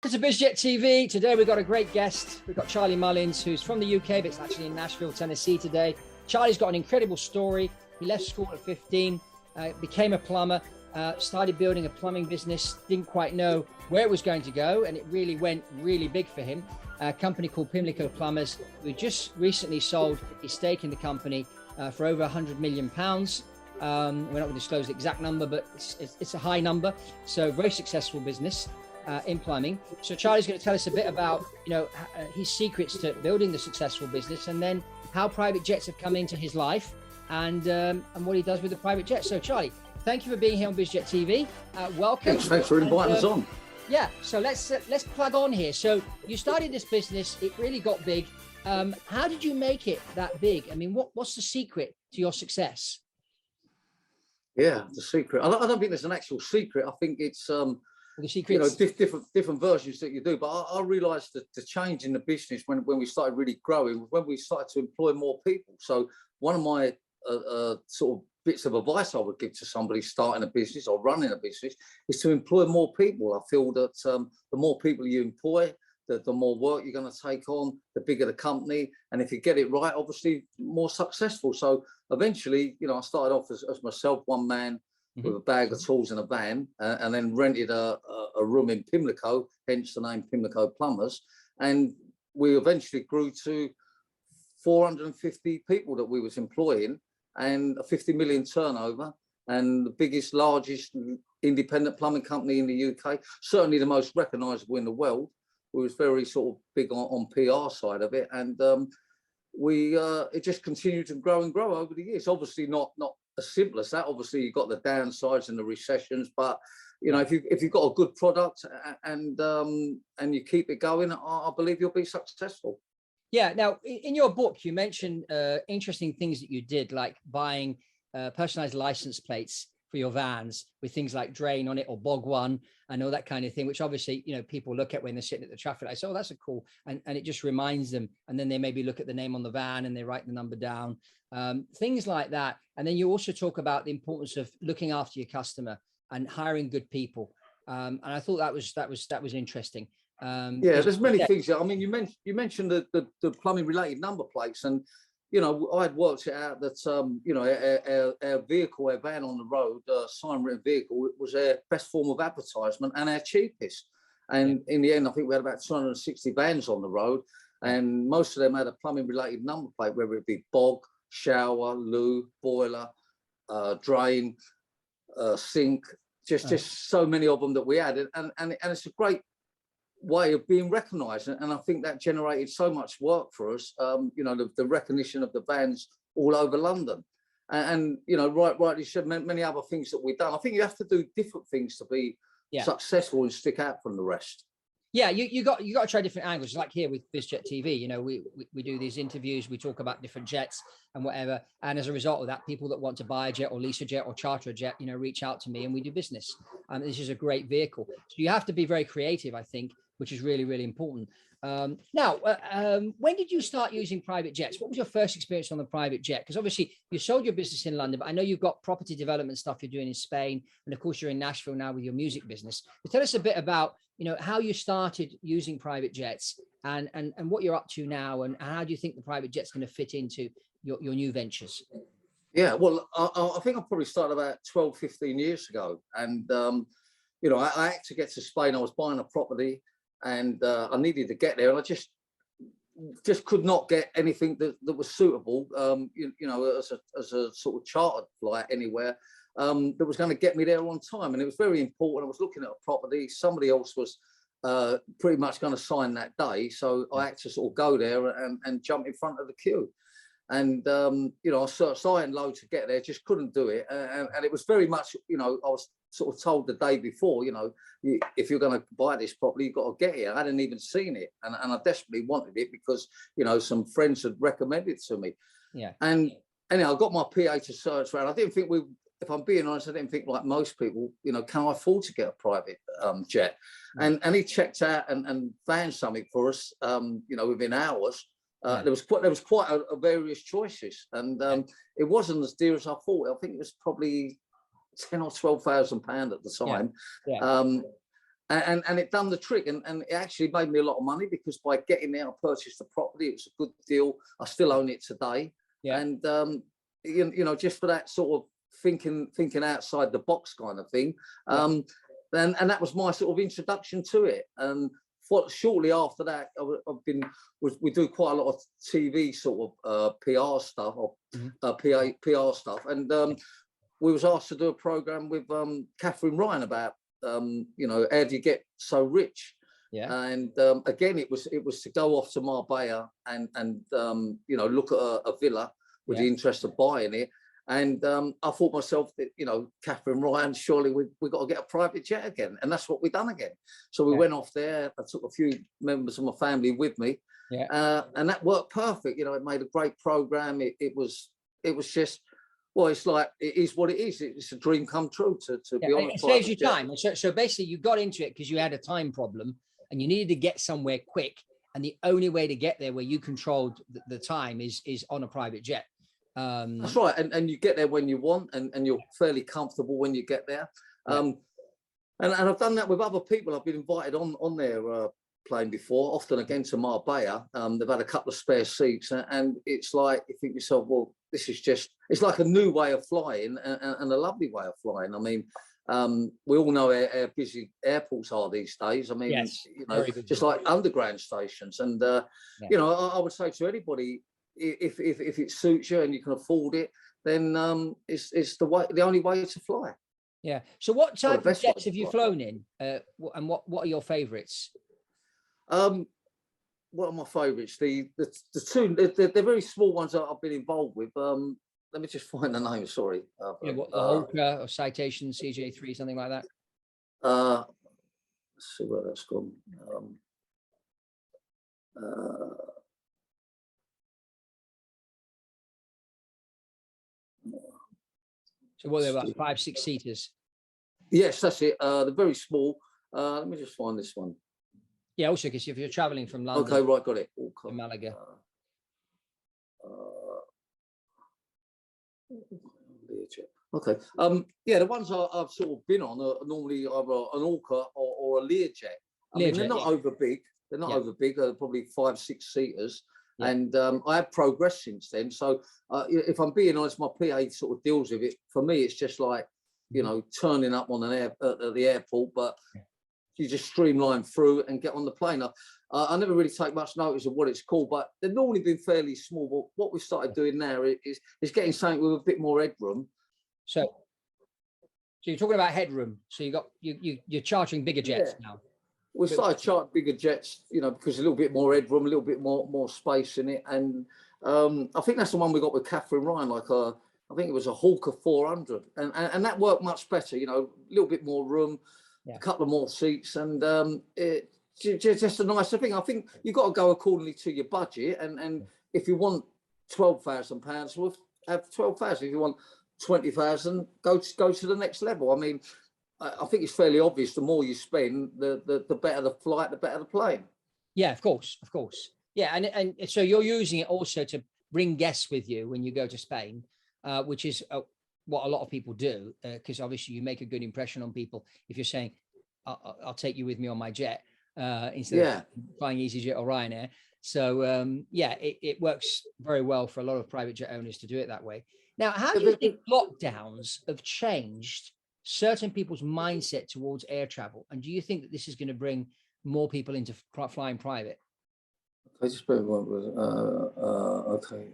Welcome to BizJet TV. Today we've got a great guest. We've got Charlie Mullins, who's from the UK, but it's actually in Nashville, Tennessee today. Charlie's got an incredible story. He left school at 15, became a plumber, started building a plumbing business, didn't quite know where it was going to go, and it really went really big for him. A company called Pimlico Plumbers, who just recently sold his stake in the company for over £100 million. We're not going to disclose the exact number, but it's a high number. So very successful business in plumbing. So Charlie's going to tell us a bit about, his secrets to building the successful business, and then how private jets have come into his life, and what he does with the private jet. So Charlie, thank you for being here on BizJet TV. Welcome. Thanks for inviting us on. Yeah, so let's plug on here. So you started this business, it really got big. How did you make it that big? I mean, what's the secret to your success? Yeah, the secret. I don't think there's an actual secret. I think it's The secrets, different versions that you do. But I realised that the change in the business when we started really growing, when we started to employ more people. So one of my sort of bits of advice I would give to somebody starting a business or running a business is to employ more people. I feel that the more people you employ, the more work you're going to take on, the bigger the company. And if you get it right, obviously more successful. So eventually, I started off as myself, one man with a bag of tools and a van, and then rented a room in Pimlico, hence the name Pimlico Plumbers. And we eventually grew to 450 people that we was employing, and a 50 million turnover, and the largest independent plumbing company in the UK, certainly the most recognisable in the world. We was very sort of big on PR side of it, and it just continued to grow and grow over the years. Obviously not as simple as that. Obviously you've got the downsides and the recessions, but if you've got a good product and you keep it going, I believe you'll be successful. Yeah. Now, in your book, you mentioned interesting things that you did, like buying personalized license plates for your vans with things like Drain on it or Bog One and all that kind of thing, which obviously, people look at when they're sitting at the traffic light. So, that's a cool, and it just reminds them. And then they maybe look at the name on the van and they write the number down, things like that. And then you also talk about the importance of looking after your customer and hiring good people. And I thought that was interesting. There's many things. I mean, you mentioned the plumbing related number plates, and I had worked it out that our vehicle, our van on the road, sign written vehicle, was our best form of advertisement and our cheapest. And in the end, I think we had about 260 vans on the road, and most of them had a plumbing related number plate, whether it be bog, shower, loo, boiler, drain, sink, just so many of them that we had, and it's a great way of being recognised, and I think that generated so much work for us. The recognition of the vans all over London, and rightly said, many other things that we've done. I think you have to do different things to be successful and stick out from the rest. Yeah, you got to try different angles. Like here with BizJet TV, we do these interviews, we talk about different jets and whatever. And as a result of that, people that want to buy a jet or lease a jet or charter a jet, reach out to me and we do business. This is a great vehicle. So you have to be very creative, I think, which is really, really important. Now, when did you start using private jets? What was your first experience on the private jet? Because obviously you sold your business in London, but I know you've got property development stuff you're doing in Spain. And of course, you're in Nashville now with your music business. But tell us a bit about, how you started using private jets and what you're up to now, and how do you think the private jet's going to fit into your new ventures? Yeah, well, I think I probably started about 12, 15 years ago. And, I had to get to Spain. I was buying a property, and I needed to get there, and I just could not get anything that was suitable, as a sort of chartered flight anywhere that was going to get me there on time. And it was very important. I was looking at a property. Somebody else was pretty much going to sign that day, so I had to sort of go there and jump in front of the queue. And I searched high and low to get there, just couldn't do it. And it was very much, I was sort of told the day before, if you're going to buy this property, you've got to get here. I hadn't even seen it, and I desperately wanted it because some friends had recommended it to me. Yeah. And anyhow, I got my PA to search around. I didn't think if I'm being honest, I didn't think like most people, can I afford to get a private jet? And he checked out and found something for us, within hours. There was quite a various choices, and it wasn't as dear as I thought. I think it was probably £10,000 or £12,000 at the time. and it done the trick, and it actually made me a lot of money, because by getting there, I purchased the property. It was a good deal. I still own it today. Yeah. And you know, just for that sort of thinking outside the box kind of thing. And that was my sort of introduction to it. And shortly after that, we do quite a lot of TV sort of PR stuff, or PR stuff, and we was asked to do a program with Catherine Ryan about you know, how do you get so rich? Yeah. And again, it was to go off to Marbella and you know, look at a villa with the interest of buying it. And I thought myself that, you know, Catherine Ryan, surely we got to get a private jet again, and that's what we done again. So we went off there. I took a few members of my family with me, and that worked perfect. You know, it made a great program. It was just, well, it's like, it is what it is. It's a dream come true to be on. It saves you time. So basically, you got into it because you had a time problem and you needed to get somewhere quick, and the only way to get there where you controlled the time is on a private jet. That's right, and you get there when you want, and you're fairly comfortable when you get there. And I've done that with other people. I've been invited on their plane before, often again to Marbella. They've had a couple of spare seats, and it's like, you think to yourself, well, this is just, it's like a new way of flying, and a lovely way of flying. I mean, we all know how busy airports are these days. I mean, you know, just like underground stations. And you know, I would say to anybody, if it suits you and you can afford it, then it's the only way to fly. Yeah. So what type of jets have you flown in, and what are your favourites? What are my favourites? The two, they're very small ones that I've been involved with. Let me just find the name. Sorry. What, the Holker or Citation CJ3, something like that. Let's see where that's gone. So what are they, about 5-6 seaters? Yes, that's it. They're very small. Let me just find this one. Yeah, also because if you're traveling from London, okay, right, got it. To Malaga. Okay. Yeah, the ones I've sort of been on are normally either an Orca or a Learjet. I mean, they're not over big. They're not over big. They're probably 5-6 seaters. Yeah. And I have progressed since then. So if I'm being honest, my PA sort of deals with it. For me, it's just like, you know, turning up on at the airport, but you just streamline through and get on the plane. I never really take much notice of what it's called, but they've normally been fairly small. But what we started doing now is getting something with a bit more headroom. So you're talking about headroom. So you're charging bigger jets now. We started charting bigger jets, you know, because a little bit more headroom, a little bit more space in it. And I think that's the one we got with Catherine Ryan, like I think it was a Hawker 400, and that worked much better, you know, a little bit more room, a couple of more seats, and it's just a nicer thing. I think you've got to go accordingly to your budget, and if you want £12,000, we'll have 12,000. If you want 20,000, go to the next level. I mean, I think it's fairly obvious. The more you spend, the better the flight, the better the plane. Yeah, of course. Yeah, and so you're using it also to bring guests with you when you go to Spain, which is what a lot of people do, because obviously you make a good impression on people if you're saying, I'll take you with me on my jet instead of flying EasyJet or Ryanair. So yeah, it works very well for a lot of private jet owners to do it that way. Now, how do you think lockdowns have changed certain people's mindset towards air travel? And do you think that this is going to bring more people into flying private? I just put okay.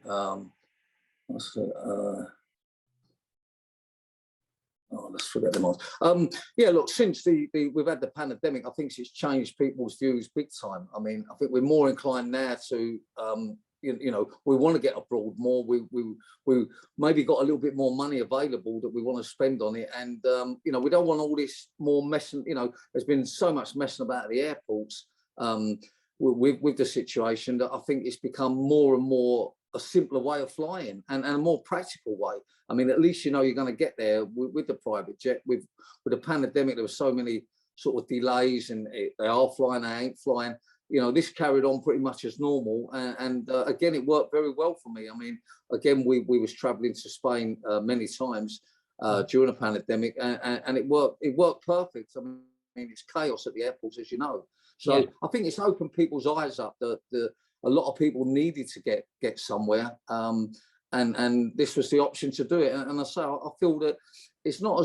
Let's forget them all. Yeah, look, since we've had the pandemic, I think it's changed people's views big time. I mean, I think we're more inclined now to, you know, we want to get abroad more. We maybe got a little bit more money available that we want to spend on it, and you know, we don't want all this more messing. You know, there's been so much messing about at the airports with the situation that I think it's become more and more a simpler way of flying and a more practical way. I mean, at least you know you're going to get there with the private jet. With the pandemic, there were so many sort of delays, and they are flying, they ain't flying. You know, this carried on pretty much as normal, and again, it worked very well for me. I mean, again, we was traveling to Spain many times during the pandemic, and it worked perfect. I mean, mean, it's chaos at the airports, as you know. So I think it's opened people's eyes up that a lot of people needed to get somewhere, and this was the option to do it. And I say, I feel that it's not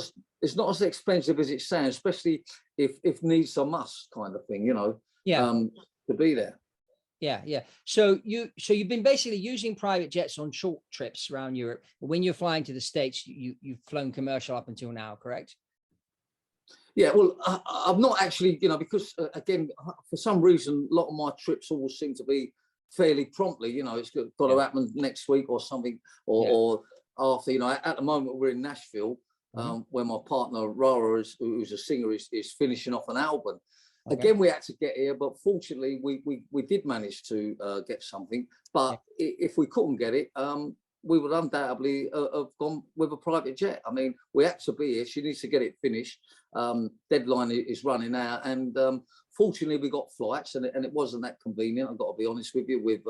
as expensive as it sounds, especially if needs are must kind of thing, you know. To be there. Yeah. So you've been basically using private jets on short trips around Europe. But when you're flying to the States, you've flown commercial up until now, correct? Yeah, well, I'm not actually, you know, because again, for some reason, a lot of my trips always seem to be fairly promptly. You know, it's got to happen next week or something, or after. You know, at the moment we're in Nashville, where my partner Rara, who's a singer, is finishing off an album. Okay. Again, we had to get here, but fortunately, we did manage to get something. But if we couldn't get it, we would undoubtedly have gone with a private jet. I mean, we had to be here. She needs to get it finished. Deadline is running out, and fortunately, we got flights, and it wasn't that convenient. I've got to be honest with you, with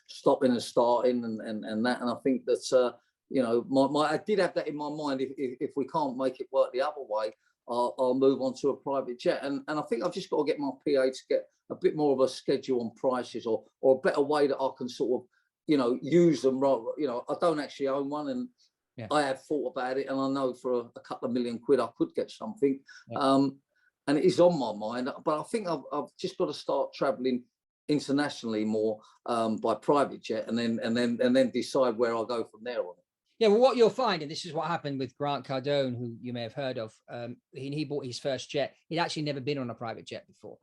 stopping and starting and that. And I think that you know, I did have that in my mind. If we can't make it work the other way, I'll move on to a private jet. And I think I've just got to get my PA to get a bit more of a schedule on prices, or a better way that I can sort of, you know, use them. You know, I don't actually own one, and I have thought about it, and I know for a couple of £1 million I could get something. And it is on my mind, but I think I've just got to start traveling internationally more by private jet, and then decide where I'll go from there on it. Yeah, well, what you'll find, and this is what happened with Grant Cardone, who you may have heard of, he bought his first jet. He'd actually never been on a private jet before.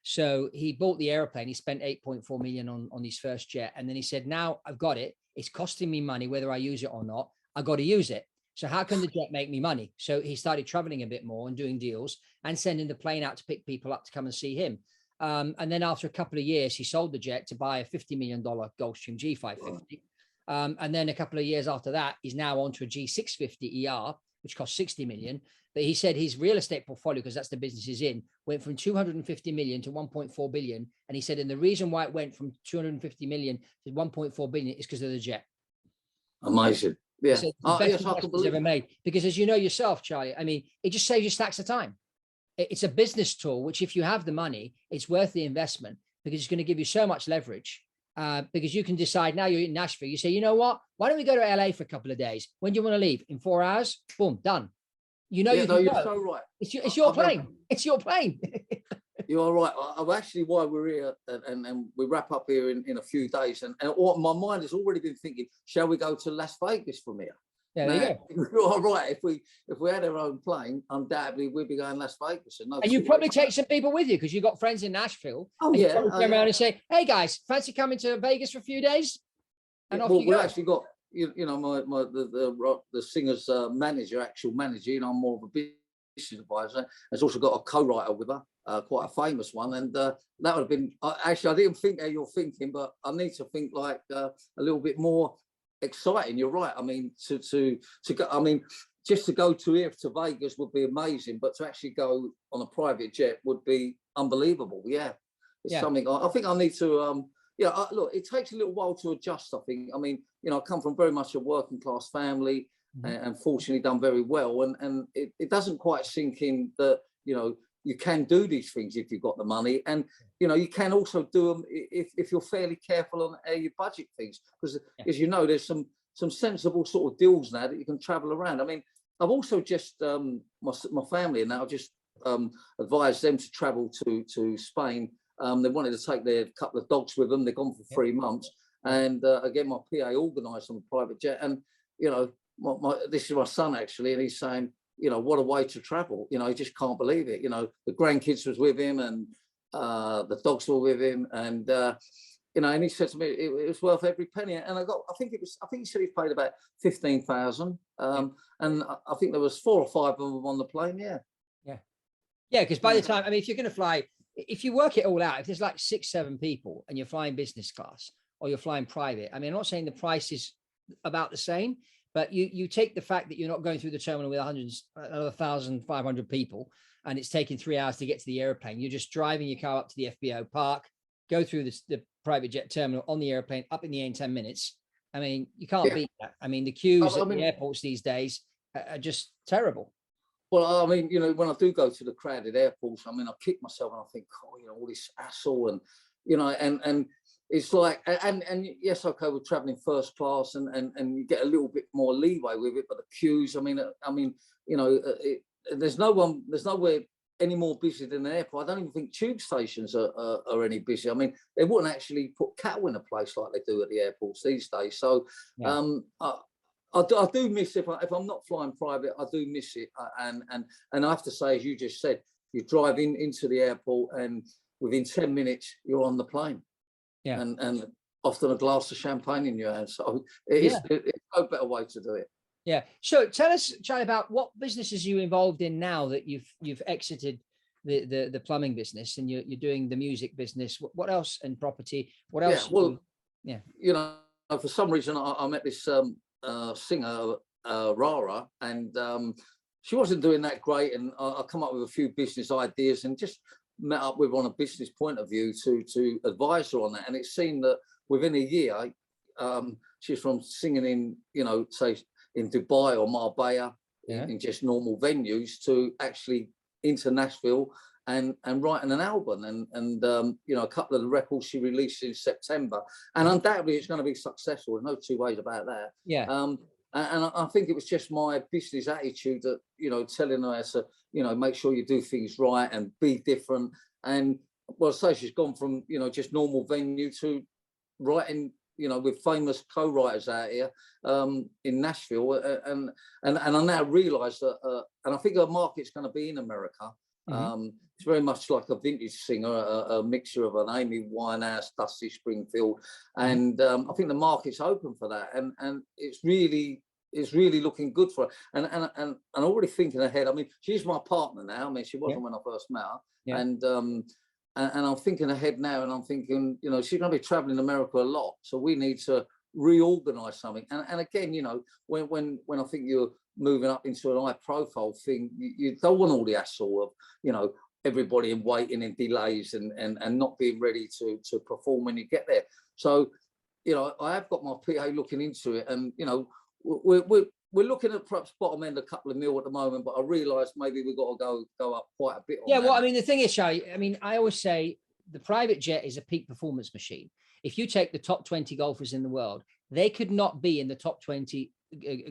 So he bought the airplane. He spent 8.4 million on his first jet. And then he said, now I've got it. It's costing me money, whether I use it or not. I've got to use it. So how can the jet make me money? So he started traveling a bit more and doing deals and sending the plane out to pick people up to come and see him. And then after a couple of years, he sold the jet to buy a $50 million Gulfstream G550. And then a couple of years after that, he's now onto a G650 ER, which costs 60 million. But he said his real estate portfolio, because that's the business he's in, went from 250 million to 1.4 billion. And he said, and the reason why it went from 250 million to 1.4 billion is because of the jet. Amazing. Yeah. So the best investment he's ever made. Because as you know yourself, Charlie, I mean, it just saves you stacks of time. It's a business tool, which if you have the money, it's worth the investment, because it's going to give you so much leverage. Because you can decide, now you're in Nashville, you say, you know what, why don't we go to LA for a couple of days? When do you want to leave? In 4 hours? Boom, done. You know, you're so right. It's your plane. It's your plane. You're right. I'm actually, why we're here, and we wrap up here in a few days. And my mind has already been thinking, shall we go to Las Vegas from here? Yeah, there you go. You're right. If we had our own plane, undoubtedly we'd be going to Las Vegas. And you probably take some people with you, because you've got friends in Nashville. Oh, yeah. Come around and say, hey guys, fancy coming to Vegas for a few days? And off you go. We've actually got, you know, the singer's actual manager, you know, I'm more of a business advisor, has also got a co-writer with her, quite a famous one. And that would have been, actually, I didn't think how you're thinking, but I need to think like a little bit more exciting. You're right. I mean, to go, I mean, just to go to here to Vegas would be amazing, but to actually go on a private jet would be unbelievable. Yeah, it's something I think I need to. Look, it takes a little while to adjust. I think. I mean, you know, I come from very much a working class family, and fortunately done very well, and it doesn't quite sink in that, you know, you can do these things if you've got the money, and you know, you can also do them if you're fairly careful on how you budget things, because as you know, there's some sensible sort of deals now that you can travel around. I mean, I've also just my family, and now I've just advised them to travel to Spain. They wanted to take their couple of dogs with them. They're gone for 3 months, and again, my PA organised on a private jet, and you know, this is my son actually, and he's saying, you know, what a way to travel. You know, he just can't believe it. You know, the grandkids was with him, and the dogs were with him, and you know, and he said to me, it was worth every penny. And I think he said he paid about 15,000, and I think there was 4 or 5 of them on the plane. Yeah. Because by the time, I mean, if you're going to fly, if you work it all out, if there's like 6, 7 people and you're flying business class or you're flying private, I mean, I'm not saying the price is about the same, but you take the fact that you're not going through the terminal with another 1,500 people, and it's taking 3 hours to get to the airplane. You're just driving your car up to the FBO park, go through the private jet terminal, on the airplane, up in the air in 10 minutes. I mean, you can't beat that. I mean, the queues at the airports these days are just terrible. Well, I mean, when I do go to the crowded airports, I mean, I kick myself and I think, oh, all this hassle and, and it's like, and yes, okay, we're traveling first class and you get a little bit more leeway with it, but the queues, there's nowhere any more busy than an airport. I don't even think tube stations are any busy. I mean, they wouldn't actually put cattle in a place like they do at the airports these days. So, yeah. I do miss if I'm not flying private. I do miss it, and I have to say, as you just said, you drive into the airport, and within 10 minutes you're on the plane, and often a glass of champagne in your hand. So it's no better way to do it. Yeah. So tell us, Charlie, about what businesses you're involved in now that you've exited the plumbing business and you're doing the music business. What else, and property? What else? Yeah. Well, for some reason I met this singer, Rara, and she wasn't doing that great, and I come up with a few business ideas and just met up with her on a business point of view to advise her on that. And it seemed that within a year, she's from singing in, say in Dubai or Marbella, in just normal venues, to actually into Nashville and writing an album, and a couple of the records she released in September, and undoubtedly it's going to be successful. There's no two ways about that. And I think it was just my business attitude that, telling her to, make sure you do things right and be different. And well, so she's gone from, just normal venue to writing, with famous co-writers out here in Nashville. And I now realise that, and I think her market's going to be in America. It's very much like a vintage singer, a mixture of an Amy Winehouse, Dusty Springfield, and I think the market's open for that, and it's really looking good for her. And already thinking ahead. I mean, she's my partner now. I mean, she wasn't when I first met her, and I'm thinking ahead now, and I'm thinking, she's going to be traveling America a lot, so we need to reorganize something. And again, when I think you're moving up into an high profile thing, you don't want all the hassle of, everybody in waiting and delays and not being ready to perform when you get there. So, I have got my PA looking into it, and, we're looking at perhaps bottom end a couple of mil at the moment, but I realise maybe we've got to go up quite a bit on that. Well, I mean, the thing is, Charlie, I mean, I always say the private jet is a peak performance machine. If you take the top 20 golfers in the world, they could not be in the top 20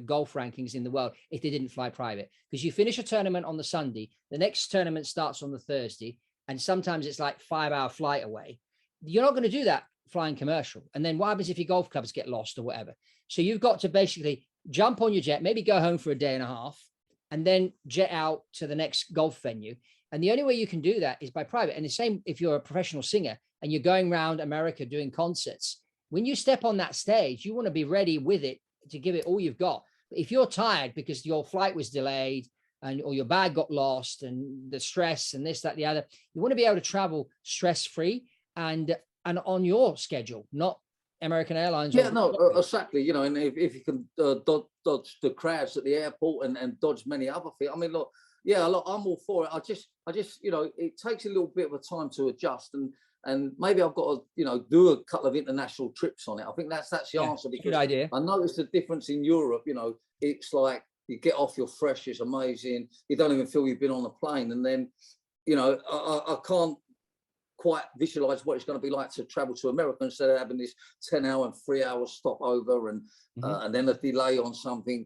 golf rankings in the world if they didn't fly private, because you finish a tournament on the Sunday, the next tournament starts on the Thursday, and sometimes it's like 5-hour flight away. You're not going to do that flying commercial. And then what happens if your golf clubs get lost or whatever? So you've got to basically jump on your jet, maybe go home for a day and a half, and then jet out to the next golf venue. And the only way you can do that is by private. And the same if you're a professional singer and you're going around America doing concerts. When you step on that stage, you want to be ready with it to give it all you've got. If you're tired because your flight was delayed or your bag got lost and the stress and this, that, the other, you want to be able to travel stress-free and on your schedule, not American Airlines. Exactly. And if you can dodge the crowds at the airport and dodge many other things. I mean, look, I'm all for it. I just, it takes a little bit of a time to adjust, and maybe I've got to, do a couple of international trips on it. I think that's the answer, because good idea. I noticed the difference in Europe. It's like you get off, you're fresh, it's amazing. You don't even feel you've been on a plane, and then, I can't quite visualize what it's going to be like to travel to America instead of having this 10-hour and 3-hour stopover and then a delay on something.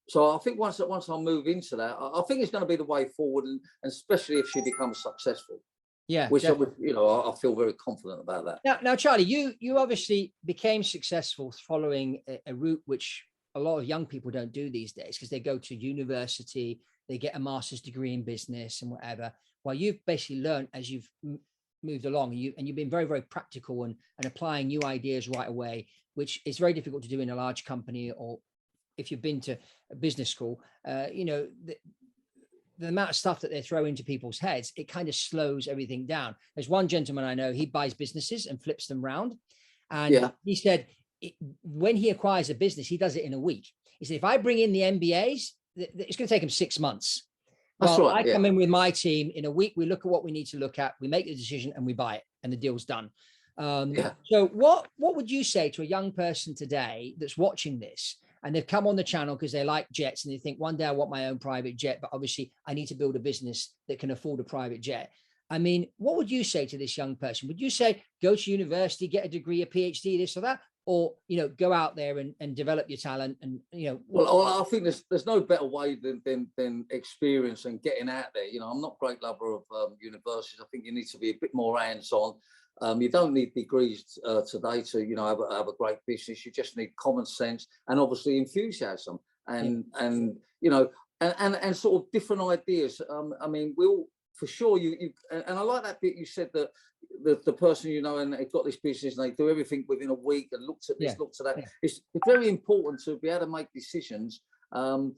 So I think once I move into that, I think it's going to be the way forward, and especially if she becomes successful. Yeah, which I feel very confident about that. Now, Charlie, you obviously became successful following a route which a lot of young people don't do these days, because they go to university, they get a master's degree in business and whatever. While you've basically learned as you've moved along, and you've been very, very practical and applying new ideas right away, which is very difficult to do in a large company, or if you've been to a business school. The amount of stuff that they throw into people's heads, it kind of slows everything down. There's one gentleman I know, he buys businesses and flips them round. And he said when he acquires a business, he does it in a week. He said, if I bring in the MBAs, it's going to take him 6 months. That's well, right, I come in with my team in a week. We look at what we need to look at. We make the decision and we buy it, and the deal's done. So what would you say to a young person today that's watching this and they've come on the channel because they like jets and they think one day I want my own private jet, but obviously I need to build a business that can afford a private jet. I mean, what would you say to this young person? Would you say go to university, get a degree, a PhD, this or that, or go out there and develop your talent? And well, I think there's no better way than experience and getting out there. I'm not a great lover of universities. I think you need to be a bit more hands-on. You don't need degrees today to have a great business. You just need common sense and obviously enthusiasm and sort of different ideas. I mean, we'll for sure and I like that bit you said that the person and they've got this business and they do everything within a week and looked at this, looked at that. It's very important to be able to make decisions and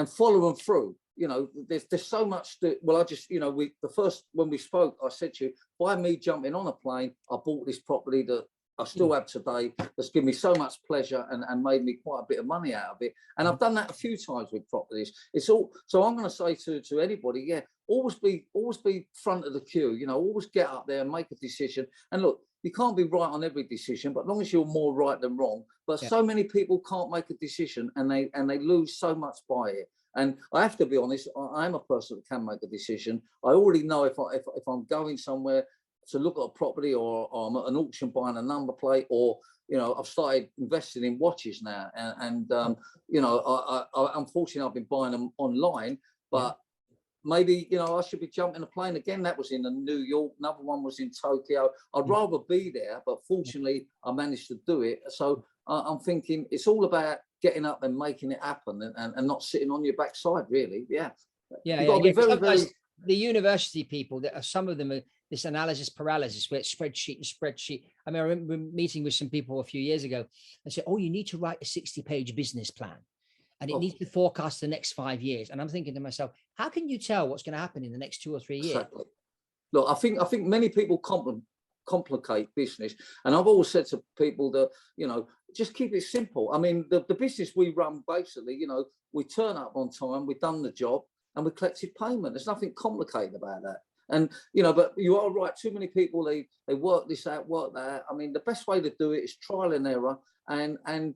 follow them through. There's so much that, well, I just, when we spoke, I said to you, by me jumping on a plane, I bought this property that I still have today. That's given me so much pleasure and made me quite a bit of money out of it. And I've done that a few times with properties. It's all, so I'm going to say to anybody, always be front of the queue, always get up there and make a decision. And look, you can't be right on every decision, but as long as you're more right than wrong. But so many people can't make a decision and they lose so much by it. And I have to be honest, I am a person that can make a decision. I already know if I'm going somewhere to look at a property, or I'm at an auction buying a number plate, or I've started investing in watches now, and I unfortunately I've been buying them online, but maybe I should be jumping a plane again. That was in New York, another one was in Tokyo. I'd rather be there, but fortunately I managed to do it. So I'm thinking it's all about getting up and making it happen, and not sitting on your backside, really. You've got to be very the university people, that are some of them are this analysis paralysis, where it's spreadsheet. I mean, I remember meeting with some people a few years ago and said, "Oh, you need to write a 60-page business plan, and it needs to forecast the next 5 years." And I'm thinking to myself, how can you tell what's going to happen in the next 2 or 3 years? Exactly. Look, I think many people complicate business, and I've always said to people that just keep it simple. I mean, the business we run, basically, we turn up on time, we've done the job, and we collected payment. There's nothing complicated about that. And but you are right, too many people they work this out, work that. I mean, the best way to do it is trial and error, and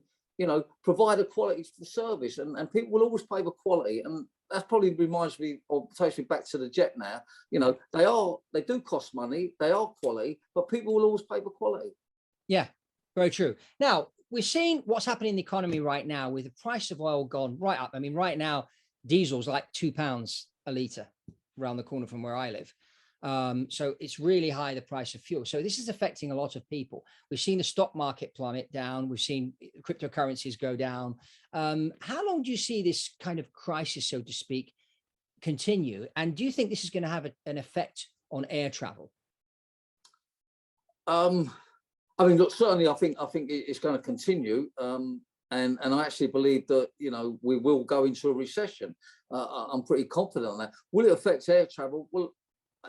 provide a quality service, and people will always pay for quality. And that probably reminds me, or takes me back to the jet now. They do cost money, they are quality, but people will always pay for quality. Yeah, very true. Now, we're seeing what's happening in the economy right now with the price of oil gone right up. I mean, right now, diesel's like £2 a litre around the corner from where I live. So it's really high, the price of fuel. So this is affecting a lot of people. We've seen the stock market plummet down. We've seen cryptocurrencies go down. How long do you see this kind of crisis, so to speak, continue? And do you think this is going to have an effect on air travel? I mean, look, certainly I think it's going to continue. And I actually believe that, we will go into a recession. I'm pretty confident on that. Will it affect air travel? Well,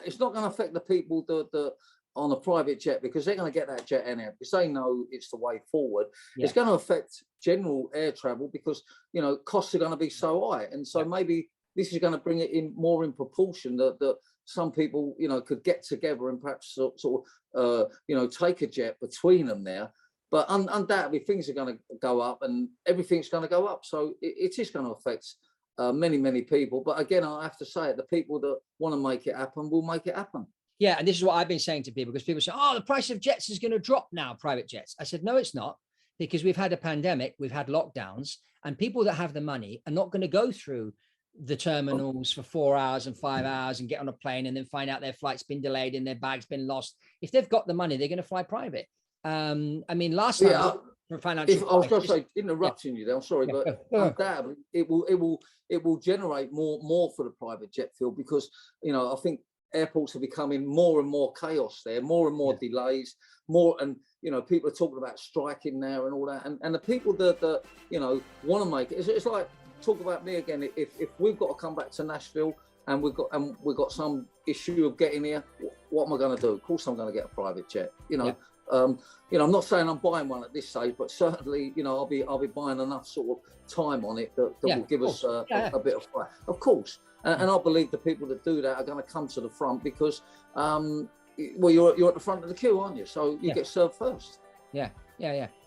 it's not going to affect the people that on a private jet, because they're going to get that jet anyhow, because they know it's the way forward. It's going to affect general air travel because, costs are going to be so high. And so maybe this is going to bring it in more in proportion that some people, could get together and perhaps sort of, take a jet between them there. But undoubtedly, things are going to go up, and everything's going to go up. So it is going to affect many people. But again, I have to say it, the people that want to make it happen will make it happen. Yeah, and this is what I've been saying to people, because people say, "Oh, the price of jets is going to drop now, private jets." I said, no, it's not, because we've had a pandemic, we've had lockdowns, and people that have the money are not going to go through the terminals for 4 hours and 5 hours and get on a plane and then find out their flight's been delayed and their bag's been lost. If they've got the money, they're going to fly private. I mean, last time for financial, I was going to say, interrupting you there, I'm sorry, but undoubtedly it will generate more for the private jet field, because I think airports are becoming more and more chaos there, more and more delays, and people are talking about striking now and all that, and the people that want to make it, it's like, talk about me again. If we've got to come back to Nashville and we've got some issue of getting here, what am I going to do? Of course I'm going to get a private jet. I'm not saying I'm buying one at this stage, but certainly, I'll be buying enough sort of time on it that will give us a bit of fight. Of course. And I believe the people that do that are going to come to the front, because, you're at the front of the queue, aren't you? So you get served first. Yeah,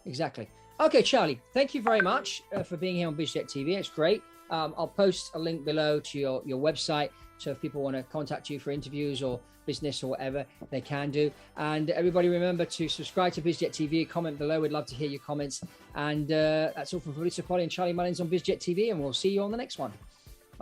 exactly. Okay, Charlie, thank you very much for being here on BizJet TV. It's great. I'll post a link below to your website. So if people want to contact you for interviews or business or whatever, they can do. And everybody remember to subscribe to BizJet TV, comment below. We'd love to hear your comments. And that's all from Fabrizio Polly and Charlie Mullins on BizJet TV. And we'll see you on the next one.